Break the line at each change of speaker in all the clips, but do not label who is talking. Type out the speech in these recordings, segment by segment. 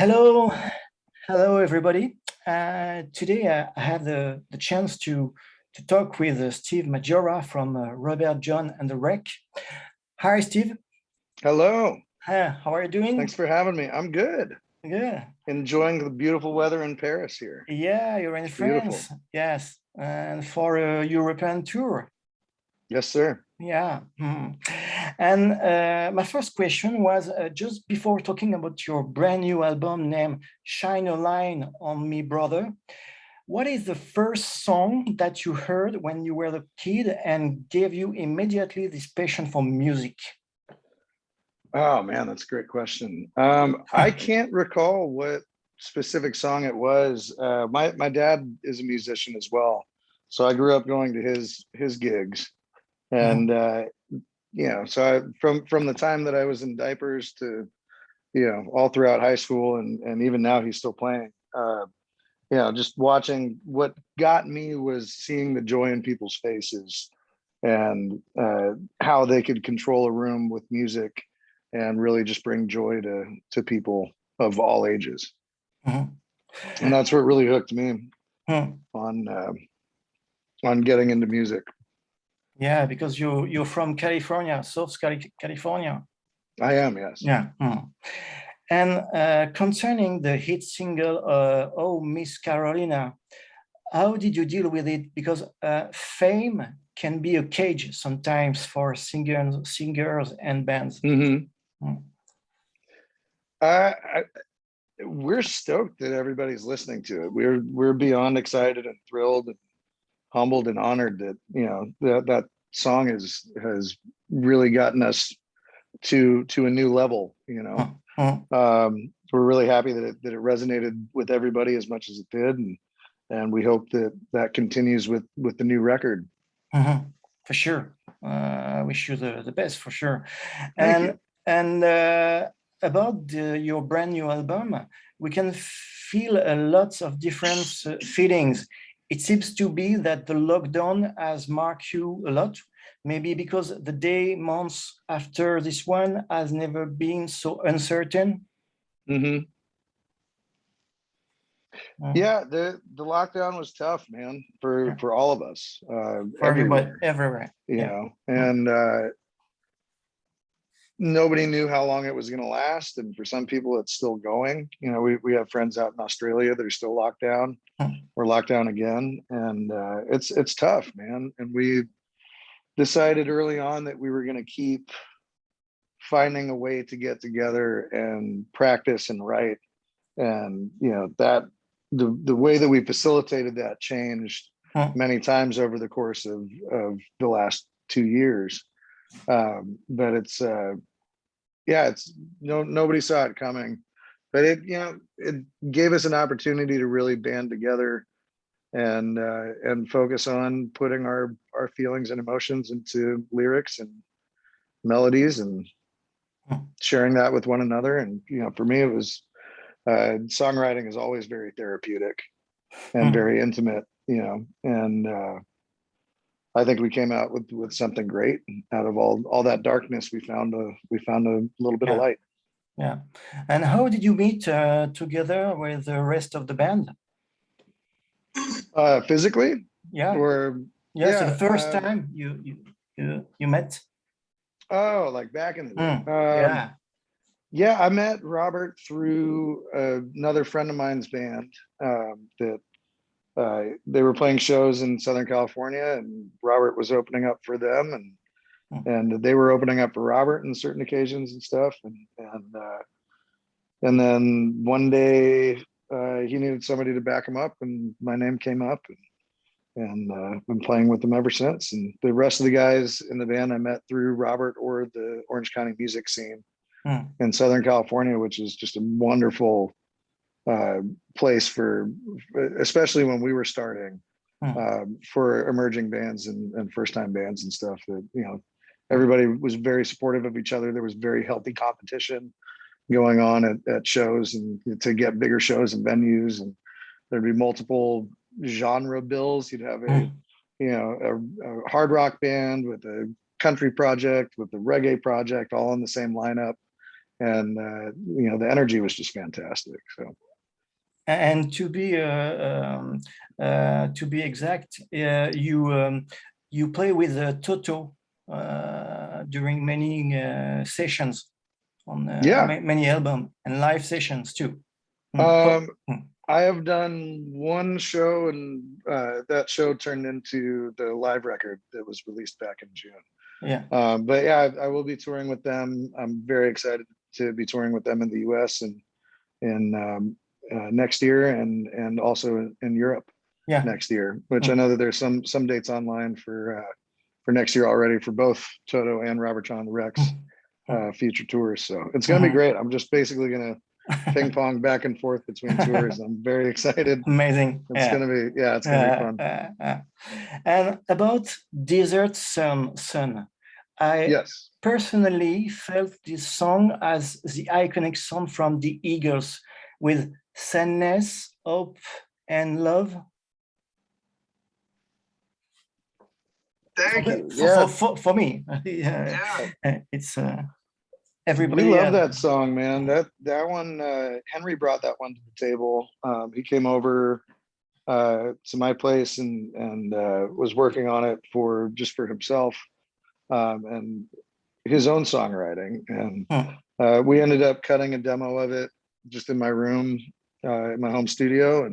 Hello, hello everybody. Today I have the chance to talk with Steve Maggiora from Robert Jon and The Wreck. Hi, Steve.
Hello.
How are you doing?
Thanks for having me. I'm good.
Yeah.
Enjoying the beautiful weather in Paris here.
Yeah, you're in France.
Beautiful.
Yes, and for a European tour.
Yes, sir.
Yeah. And my first question was just before talking about your brand new album named Shine a Line on Me, Brother. What is the first song that you heard when you were a kid and gave you immediately this passion for music?
Oh man, that's a great question. I can't recall what specific song it was. My dad is a musician as well, so I grew up going to his gigs, and so from the time that I was in diapers to all throughout high school and even now he's still playing. Just watching. What got me was seeing the joy in people's faces and how they could control a room with music and really just bring joy to people of all ages.
Mhm.
And that's what really hooked me
Mhm.
on getting into music.
Yeah, because you're from California, California.
I am, yes.
Yeah. And concerning the hit single, "Oh Miss Carolina," how did you deal with it? Because fame can be a cage sometimes for singers and bands.
Mm-hmm. We're stoked that everybody's listening to it. We're beyond excited and thrilled and humbled and honored that that song has really gotten us to a new level. We're really happy that it resonated with everybody as much as it did, and we hope that continues with the new record.
For sure. I wish you the best for sure.
Thank you.
And about your brand new album, we can feel a lots of different feelings. It seems to be that the lockdown has marked you a lot, maybe because the day, months after this one has never been so uncertain.
Mm-hmm. Yeah, the lockdown was tough, man, for all of us,
for everywhere.
And nobody knew how long it was going to last, and for some people it's still going. We have friends out in Australia that are still locked down or locked down again, and it's tough, man. And we decided early on that we were going to keep finding a way to get together and practice and write, and that the way that we facilitated that changed many times over the course of the last 2 years. But it's nobody saw it coming, but it gave us an opportunity to really band together and focus on putting our feelings and emotions into lyrics and melodies and sharing that with one another. And for me, it was songwriting is always very therapeutic and very intimate, and I think we came out with something great. Out of all that darkness, we found a little bit of light.
Yeah. And how did you meet together with the rest of the band?
Physically?
Yeah.
Or
so the first time you met?
Oh, like back in the day. Yeah, I met Robert through another friend of mine's band that they were playing shows in Southern California, and Robert was opening up for them, and they were opening up for Robert on certain occasions and stuff. And then one day he needed somebody to back him up, and my name came up, and I've been playing with them ever since. And the rest of the guys in the band I met through Robert or the Orange County music scene in Southern California, which is just a wonderful place for, especially when we were starting, for emerging bands and first-time bands and stuff. That everybody was very supportive of each other. There was very healthy competition going on at shows, and to get bigger shows and venues, and there'd be multiple genre bills. You'd have a hard rock band with a country project with a reggae project all in the same lineup, you know, the energy was just fantastic. So.
And to be exact, you play with Toto during many sessions on many albums and live sessions too.
I have done one show, and that show turned into the live record that was released back in June.
Yeah.
But yeah, I will be touring with them. I'm very excited to be touring with them in the US and in next year, and also in Europe next year, which I know that there's some dates online for next year already for both Toto and Robert Jon The Wreck's future tours. So it's going to be great. I'm just basically going to ping pong back and forth between tours. I'm very excited.
Amazing.
It's going to be, it's going to be fun.
And about Desert Sun, I personally felt this song as the iconic song from the Eagles, with sadness, hope, and love.
Thank you.
For me, it's everybody.
We love that song, man. That one, Henry brought that one to the table. He came over to my place and was working on it just for himself and his own songwriting. And we ended up cutting a demo of it just in my room, in my home studio,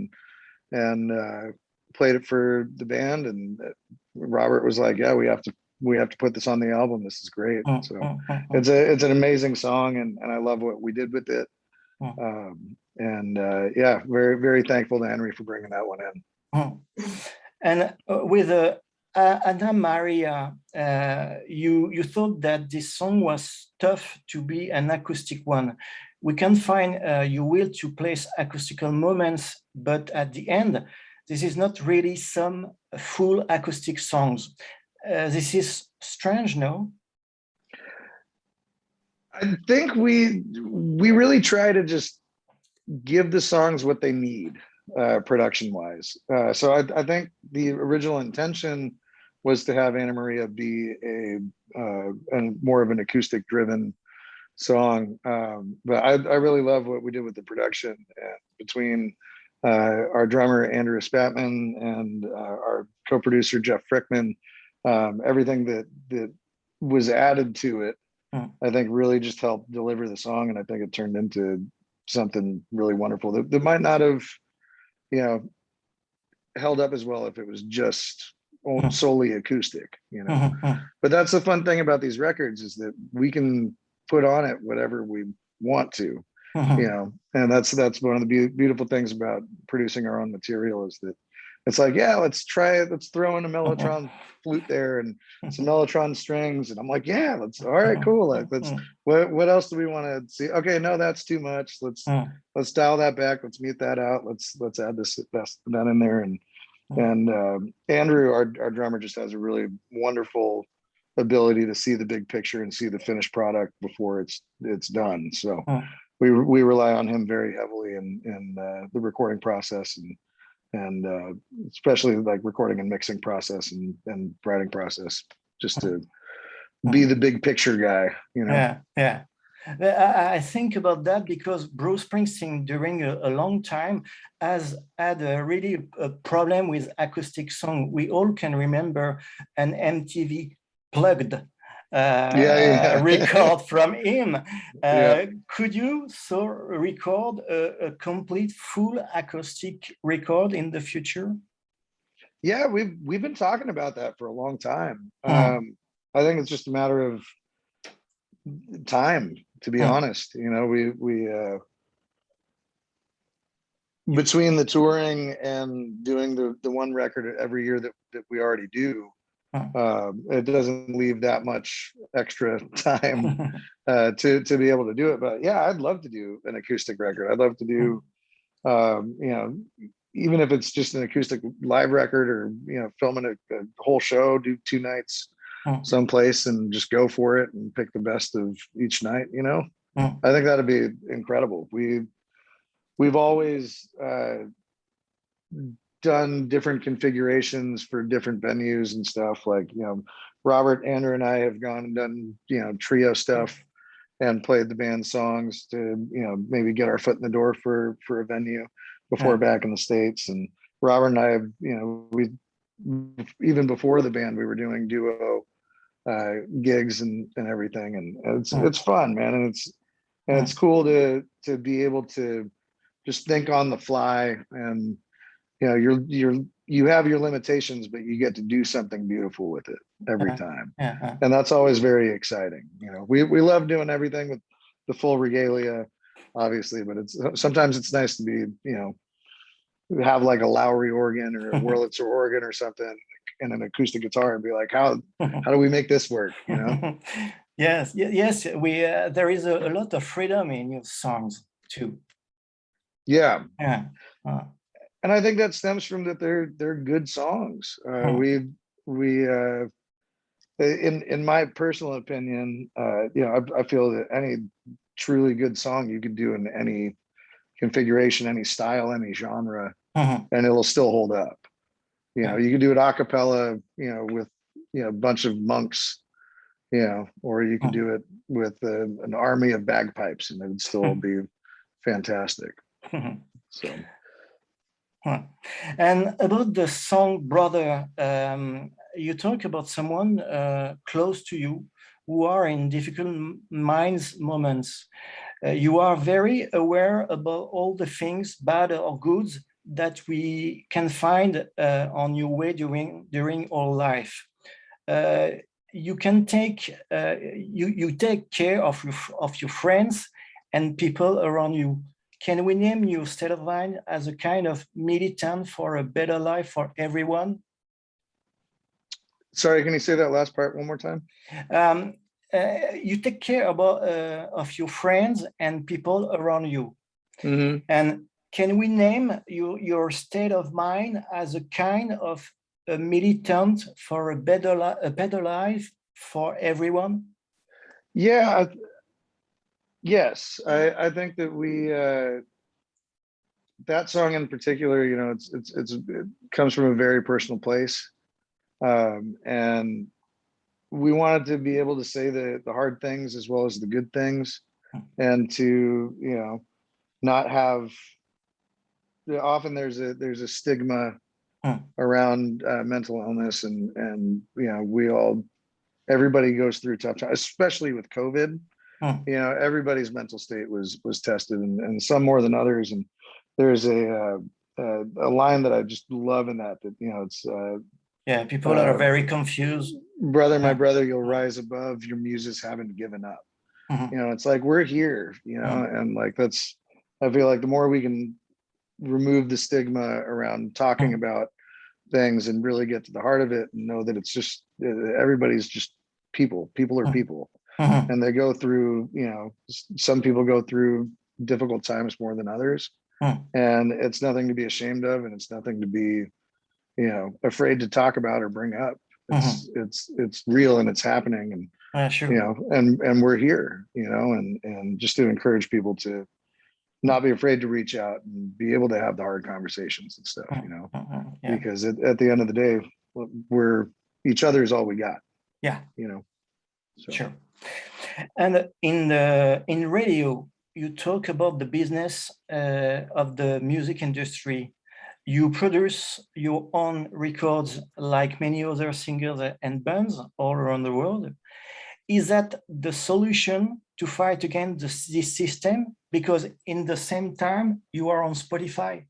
and played it for the band. And Robert was like, "Yeah, we have to put this on the album. This is great." So it's an amazing song, and I love what we did with it. Very, very thankful to Henry for bringing that one in.
And with Anna Maria, you thought that this song was tough to be an acoustic one. We can find your will to place acoustical moments, but at the end, this is not really some full acoustic songs. This is strange, no?
I think we really try to just give the songs what they need, production-wise. So I think the original intention was to have Anna Maria be a more of an acoustic-driven song, but I really love what we did with the production, and between our drummer Andrew Spatman and our co-producer Jeff Frickman, everything that was added to it, I think really just helped deliver the song, and I think it turned into something really wonderful that might not have, you know, held up as well if it was just solely acoustic, you know. But that's the fun thing about these records, is that we can put on it whatever we want to, you know, and that's one of the beautiful things about producing our own material, is that it's like, yeah, let's try it. Let's throw in a Mellotron flute there and some Mellotron strings. And I'm like, yeah, all right, cool. Like, what else do we want to see? Okay, no, that's too much. Let's dial that back. Let's mute that out. Let's add that in there. And Andrew, our drummer, just has a really wonderful ability to see the big picture and see the finished product before it's done. So we rely on him very heavily in the recording process, and especially like recording and mixing process and writing process, just to be the big picture guy, you know.
I think about that because Bruce Springsteen during a long time has had really a problem with acoustic song. We all can remember an MTV Plugged record from him. Could you record a complete full acoustic record in the future?
Yeah, we've been talking about that for a long time. I think it's just a matter of time, to be honest. You know, we between the touring and doing the one record every year that we already do, it doesn't leave that much extra time to be able to do it. But yeah, I'd love to do an acoustic record. I'd love to do you know, even if it's just an acoustic live record, or, you know, filming a whole show, do 2 nights someplace and just go for it and pick the best of each night, you know. I think that'd be incredible. We've always done different configurations for different venues and stuff. Like, you know, Robert, Andrew, and I have gone and done, you know, trio stuff and played the band's songs to, maybe get our foot in the door for a venue before back in the States. And Robert and I have, we even before the band, we were doing duo gigs and everything, and it's fun, man, and it's cool to be able to just think on the fly, and you have your limitations, but you get to do something beautiful with it every time. And that's always very exciting. We love doing everything with the full regalia, obviously, but sometimes it's nice to be, have like a Lowry organ or a Wurlitzer organ or something and an acoustic guitar and be like, how do we make this work?
Yes. We there is a lot of freedom in your songs too.
Yeah.
Uh,
and I think that stems from that they're good songs. We in my personal opinion, I feel that any truly good song you could do in any configuration, any style, any genre, and it'll still hold up. You could do it a cappella, with a bunch of monks, or you could do it with an army of bagpipes, and it would still be fantastic. So.
And about the song Brother, you talk about someone close to you who are in difficult moments. You are very aware about all the things, bad or good, that we can find on your way during our life. You can take you take care of your friends and people around you. Can we name your state of mind as a kind of militant for a better life for everyone?
Sorry, can you say that last part one more time?
You take care of your friends and people around you. And can we name your state of mind as a kind of a militant for a better life for everyone?
Yeah. Yes, I think that we that song in particular, it comes from a very personal place, and we wanted to be able to say the hard things as well as the good things, and to not have. Often there's a stigma around mental illness, and everybody goes through tough times, especially with COVID. Everybody's mental state was tested, and some more than others. And there's a line that I just love in that it's
people are very confused.
Brother, my brother, you'll rise above. Your muses haven't given up. It's like we're here. And like I feel like the more we can remove the stigma around talking about things and really get to the heart of it, and know that it's just everybody's just people. People are people. And they go through, some people go through difficult times more than others. And it's nothing to be ashamed of, and it's nothing to be, afraid to talk about or bring up. It's real, and it's happening, and
sure.
And we're here, and just to encourage people to not be afraid to reach out and be able to have the hard conversations and stuff, because at the end of the day, each other is all we got. So.
Sure. And in radio, you talk about the business of the music industry. You produce your own records like many other singers and bands all around the world. Is that the solution to fight against this system? Because in the same time, you are on Spotify.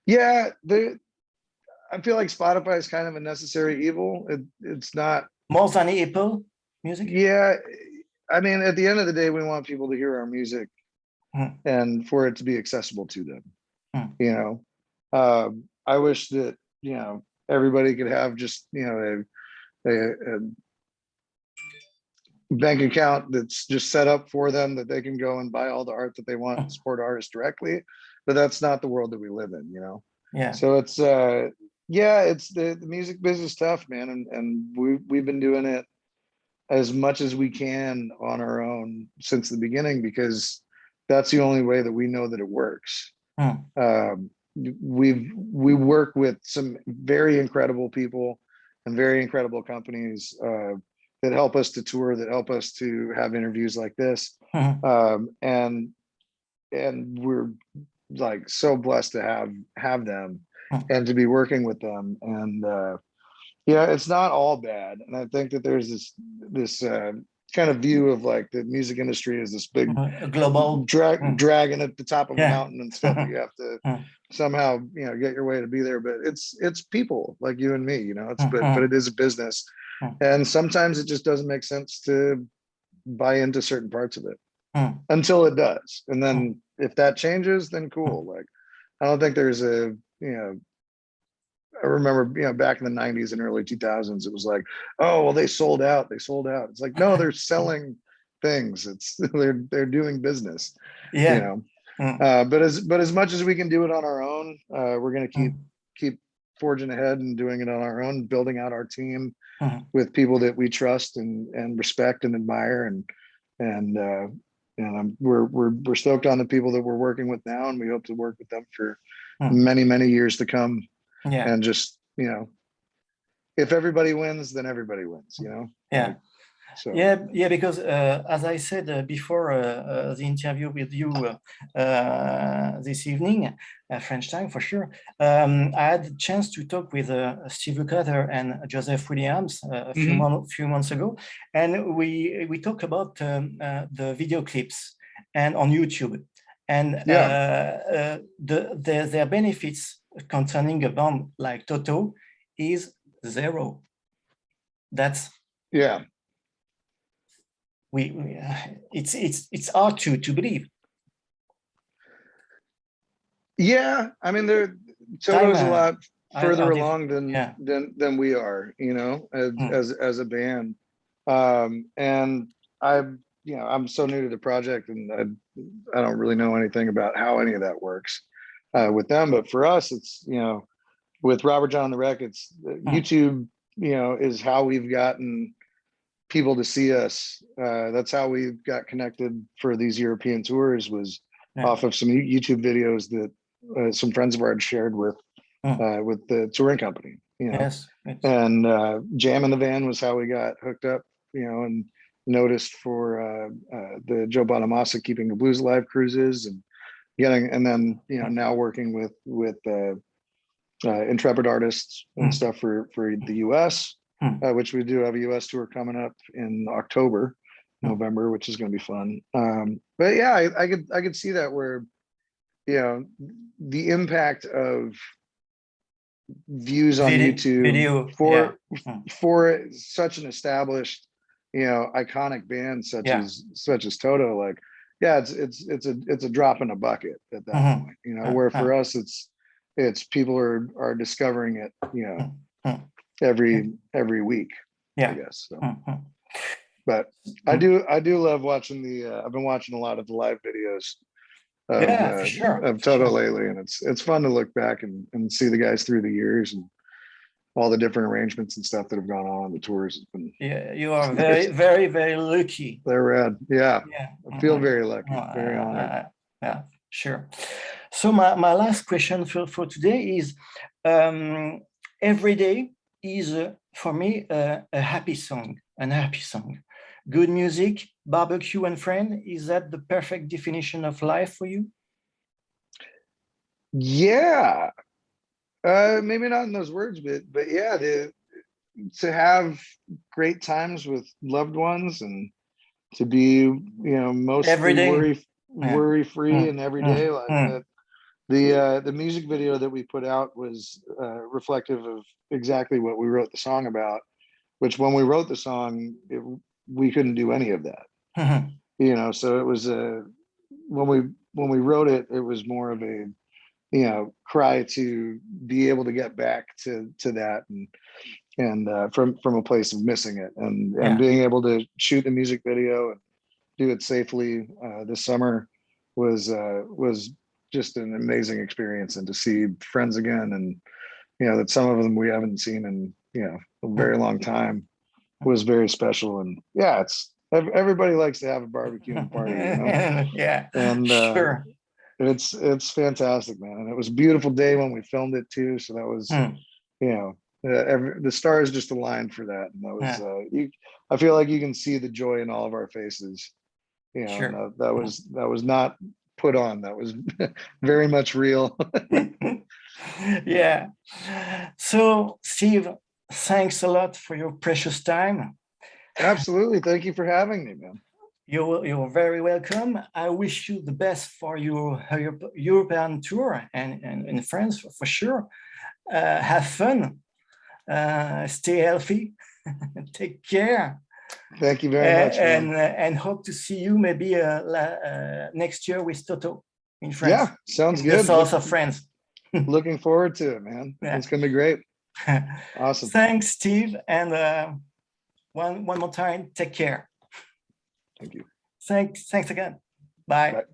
Yeah, I feel like Spotify is kind of a necessary evil. It's not
more than Apple Music.
Yeah, I mean, at the end of the day, we want people to hear our music and for it to be accessible to them. I wish that everybody could have just a bank account that's just set up for them, that they can go and buy all the art that they want and support artists directly. But that's not the world that we live in. So it's it's the music business tough, man, and we've been doing it as much as we can on our own since the beginning, because that's the only way that we know that it works. We work with some very incredible people and very incredible companies that help us to tour, that help us to have interviews like this. And we're like so blessed to have them and to be working with them. And yeah, it's not all bad. And I think that there's this kind of view of like the music industry is this big
global
dragon at the top of a
yeah.
mountain and stuff that you have to somehow, you know, get your way to be there. But it's people like you and me, you know, but it is a business. And sometimes it just doesn't make sense to buy into certain parts of it until it does. And then if that changes, then cool. Like, I don't think there's a, you know, I remember, you know, back in the 90s and early 2000s, it was like, oh, well, they sold out. They sold out. It's like, no, they're selling things. It's they're doing business,
yeah.
You know. But as much as we can do it on our own, we're going to keep forging ahead and doing it on our own, building out our team with people that we trust and respect and admire. And we're stoked on the people that we're working with now, and we hope to work with them for many years to come.
Yeah.
And just, you know, if everybody wins, then everybody wins, you know?
Yeah.
Like, so.
Yeah, because as I said before the interview with you this evening, French time for sure, I had a chance to talk with Steve Maggiora and Joseph Williams a few months ago, and we talked about the video clips and on YouTube, and their benefits concerning a band like Toto is zero. That's it's hard to believe.
Yeah, I mean, Toto's a lot further along than we are, you know, as a band. And I'm so new to the project, and I don't really know anything about how any of that works with them. But for us, it's, you know, with Robert Jon The Wreck, it's YouTube, you know, is how we've gotten people to see us. That's how we got connected for these European tours, was off of some YouTube videos that some friends of ours shared with the touring company, you know.
Yes.
And Jam in the Van was how we got hooked up, you know, and noticed for the Joe Bonamassa Keeping the Blues Alive cruises, and then, you know, now working with intrepid artists and stuff for the US, which we do have a US tour coming up in November, which is going to be fun. But yeah, I could see that, where, you know, the impact of views on YouTube for such an established, you know, iconic band such as Toto, like, yeah, it's a drop in a bucket at that point, you know, where for us it's people are discovering it, you know, every week, I guess. So. But I do love watching I've been watching a lot of the live videos of Toto lately, and it's fun to look back and see the guys through the years and all the different arrangements and stuff that have gone on the tours. It's been,
you are very lucky.
They're rad. Yeah. I feel very lucky, very honored.
Yeah, sure. So my last question for today is, every day is for me a happy song, good music, barbecue and friend. Is that the perfect definition of life for you?
Yeah, maybe not in those words, but yeah, to have great times with loved ones, and to be, you know, mostly worry free and every day, like that. The music video that we put out was reflective of exactly what we wrote the song about, which when we wrote the song, we couldn't do any of that. You know, so it was when we wrote it, it was more of a, you know, cry to be able to get back to that, and from a place of missing it, and being able to shoot the music video and do it safely this summer was just an amazing experience. And to see friends again, and, you know, that some of them we haven't seen in, you know, a very long time, was very special. And yeah, everybody likes to have a barbecue and party, you know? And
sure.
It's fantastic, man. And it was a beautiful day when we filmed it too. So that was, you know, the stars just aligned for that. And that was, I feel like you can see the joy in all of our faces. You know, and
Sure.
that was not put on. That was very much real.
Yeah. So, Steve, thanks a lot for your precious time.
Absolutely. Thank you for having me, man.
You're very welcome. I wish you the best for your European tour and in France for sure. Have fun. Stay healthy. Take care.
Thank you very much, man.
And hope to see you maybe next year with Toto in France,
Yeah, sounds
in the
good.
south of France.
Looking forward to it, man.
Yeah.
It's gonna be great. Awesome.
Thanks, Steve. And one more time, take care.
Thank you.
Thanks again. Bye.
Bye.